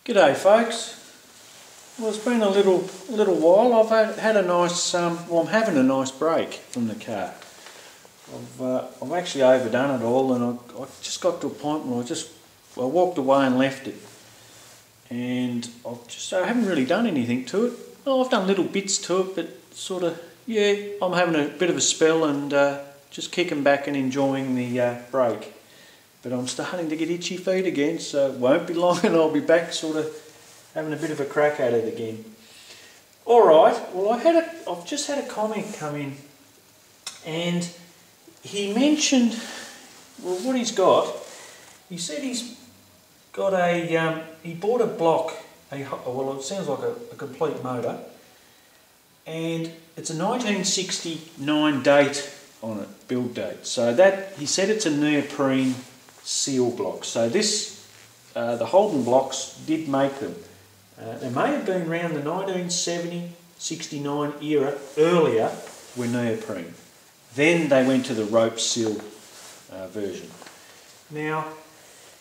G'day folks. Well, it's been a little while. I've had a nice, well, I'm having a nice break from the car. I've actually overdone it all, and I just got to a point where I walked away and left it, and I haven't really done anything to it. Well, I've done little bits to it, but sort of, yeah, I'm having a bit of a spell and just kicking back and enjoying the break. But I'm starting to get itchy feet again, so it won't be long and I'll be back sort of having a bit of a crack at it again. Alright, well I've just had a comment come in, and he mentioned, well, what he's got. He said he's got he bought a block, well, it sounds like a complete motor, and it's a 1969 date on it, build date. So that, he said it's a neoprene seal block. So this, the Holden blocks did make them. They may have been around the 1970, 69 era. Earlier were neoprene. Then they went to the rope seal version. Now,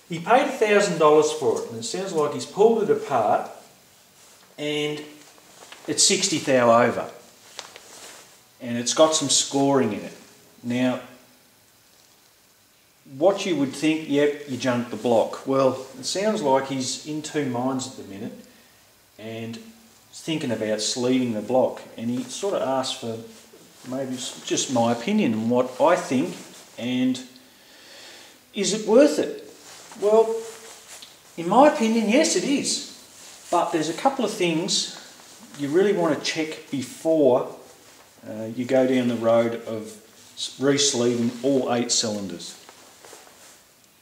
he paid $1,000 for it, and it sounds like he's pulled it apart and it's 60 thou over. And it's got some scoring in it. Now, what you would think, yep, you junked the block. Well, it sounds like he's in two minds at the minute and thinking about sleeving the block, and he sort of asked for maybe just my opinion on what I think, and is it worth it? Well, in my opinion, yes it is, but there's a couple of things you really want to check before you go down the road of re-sleeving all 8 cylinders.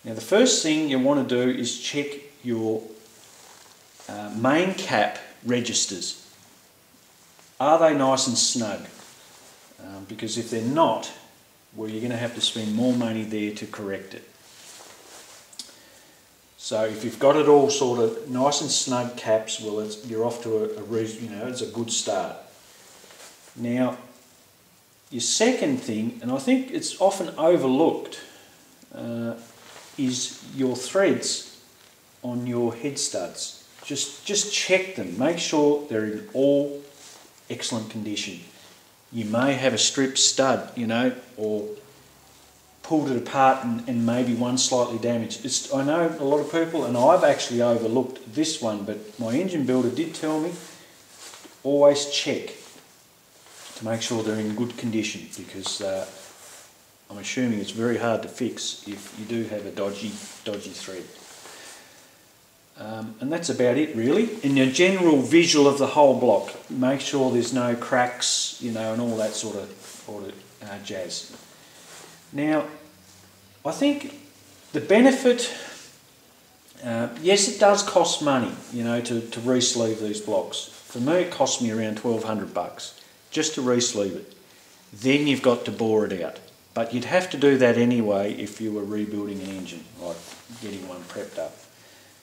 Now, the first thing you want to do is check your main cap registers. Are they nice and snug? Because if they're not, well, you're going to have to spend more money there to correct it. So if you've got it all sort of nice and snug caps, well, you're off to it's a good start. Now, your second thing, and I think it's often overlooked, is your threads on your head studs. Just check them, make sure they're in all excellent condition. You may have a stripped stud, or pulled it apart and maybe one slightly damaged. I know a lot of people, and I've actually overlooked this one, but my engine builder did tell me, always check to make sure they're in good condition, because I'm assuming it's very hard to fix if you do have a dodgy thread. And that's about it really. In your general visual of the whole block, make sure there's no cracks, and all that sort of jazz. Now, I think the benefit, yes, it does cost money, to re-sleeve these blocks. For me, it cost me around $1,200 just to re-sleeve it. Then you've got to bore it out. But you'd have to do that anyway if you were rebuilding an engine, like getting one prepped up.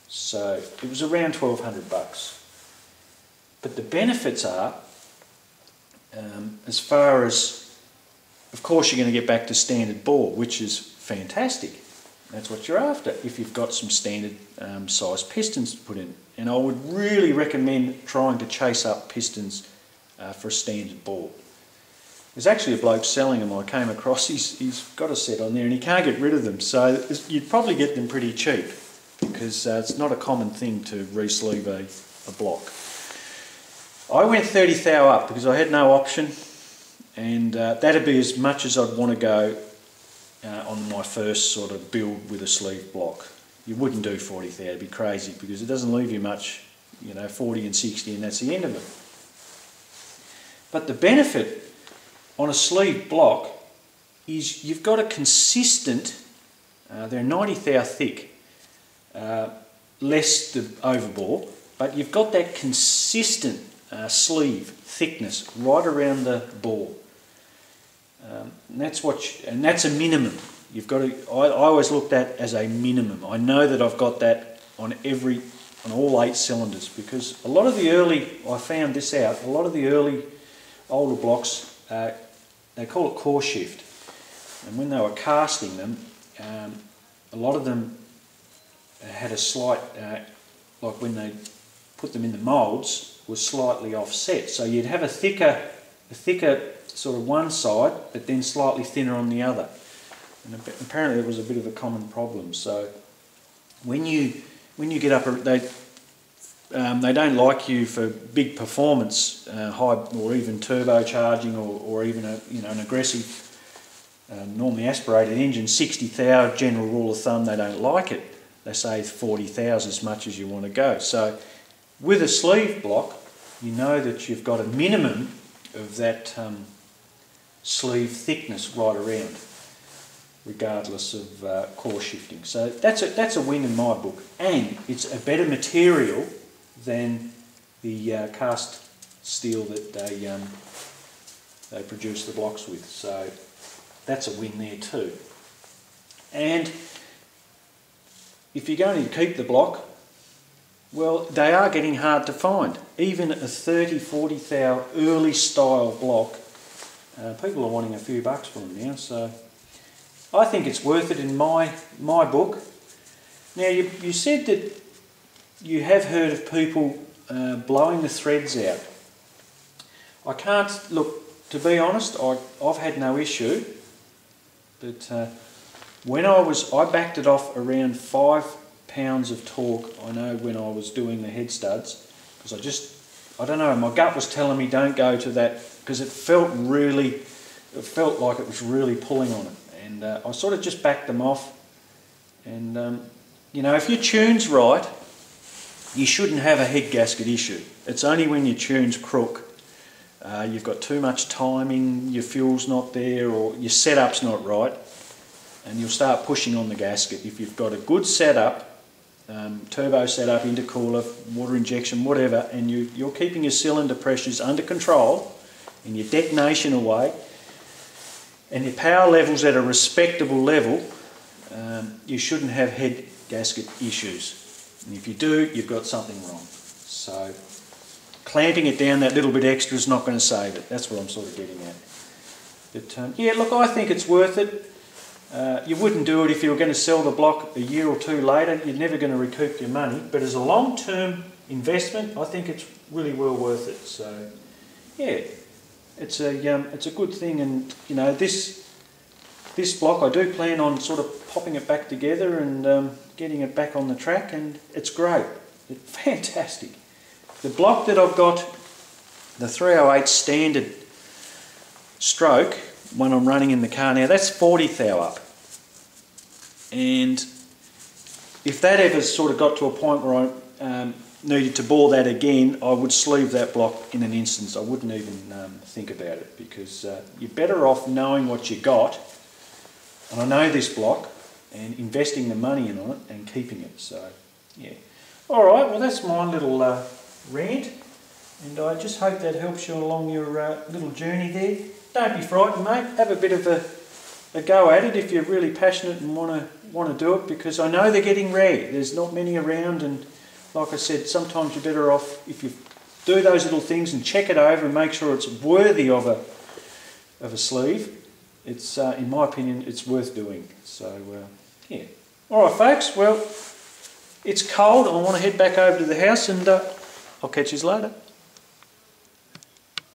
So it was around $1,200. But the benefits are, as far as, of course, you're going to get back to standard bore, which is fantastic. That's what you're after if you've got some standard size pistons to put in. And I would really recommend trying to chase up pistons for a standard bore. There's actually a bloke selling them I came across. He's got a set on there and he can't get rid of them, so you'd probably get them pretty cheap, because it's not a common thing to re-sleeve a block. I went 30 thou up because I had no option, and that'd be as much as I'd want to go on my first sort of build with a sleeve block. You wouldn't do 40 thou, it'd be crazy, because it doesn't leave you much, 40 and 60, and that's the end of it. But the benefit on a sleeve block is you've got a consistent, they're 90 thou thick, less the overbore, but you've got that consistent sleeve thickness right around the bore. And that's a minimum. You've got to. I always look at as a minimum. I know that I've got that on all 8 cylinders, because a lot of the early, I found this out, a lot of the early older blocks, they call it core shift, and when they were casting them, a lot of them had a slight like when they put them in the moulds, was slightly offset. So you'd have a thicker sort of one side, but then slightly thinner on the other. And apparently it was a bit of a common problem. So when you get up, they don't like you for big performance, high or even turbocharging, or even an aggressive, normally aspirated engine. 60,000 general rule of thumb, they don't like it. They say 40,000 as much as you want to go. So with a sleeve block, you know that you've got a minimum of that sleeve thickness right around, regardless of core shifting. So that's a win in my book, and it's a better material than the cast steel that they produce the blocks with. So that's a win there too. And if you're going to keep the block, well, they are getting hard to find. Even a 30, 40 thou early style block, people are wanting a few bucks for them now. So I think it's worth it in my book. Now, you said that you have heard of people blowing the threads out. I can't, look, to be honest, I've had no issue, but when I backed it off around 5 pounds of torque, I know, when I was doing the head studs, because I don't know, my gut was telling me don't go to that, because it felt like it was really pulling on it, and I sort of just backed them off. And you know, if your tune's right, you shouldn't have a head gasket issue. It's only when your tune's crook, you've got too much timing, your fuel's not there, or your setup's not right, and you'll start pushing on the gasket. If you've got a good setup, turbo setup, intercooler, water injection, whatever, and you're keeping your cylinder pressures under control and your detonation away and your power levels at a respectable level, you shouldn't have head gasket issues. And if you do, you've got something wrong. So clamping it down that little bit extra is not going to save it. That's what I'm sort of getting at. But yeah, look, I think it's worth it. You wouldn't do it if you were going to sell the block a year or two later. You're never going to recoup your money. But as a long-term investment, I think it's really well worth it. So yeah, it's a good thing. And you know, this block, I do plan on sort of popping it back together and getting it back on the track, and it's great. It's fantastic. The block that I've got, the 308 standard stroke, one I'm running in the car now, that's 40 thou up. And if that ever sort of got to a point where I needed to bore that again, I would sleeve that block in an instant. I wouldn't even think about it, because you're better off knowing what you got, and I know this block, and investing the money in on it and keeping it. So yeah. Alright, well that's my little rant, and I just hope that helps you along your little journey there. Don't be frightened, mate. Have a bit of a go at it if you're really passionate and want to do it, because I know they're getting rare. There's not many around, and like I said, sometimes you're better off if you do those little things and check it over and make sure it's worthy of a sleeve. It's in my opinion, it's worth doing. So yeah. All right, folks. Well, it's cold. I want to head back over to the house, and I'll catch you later.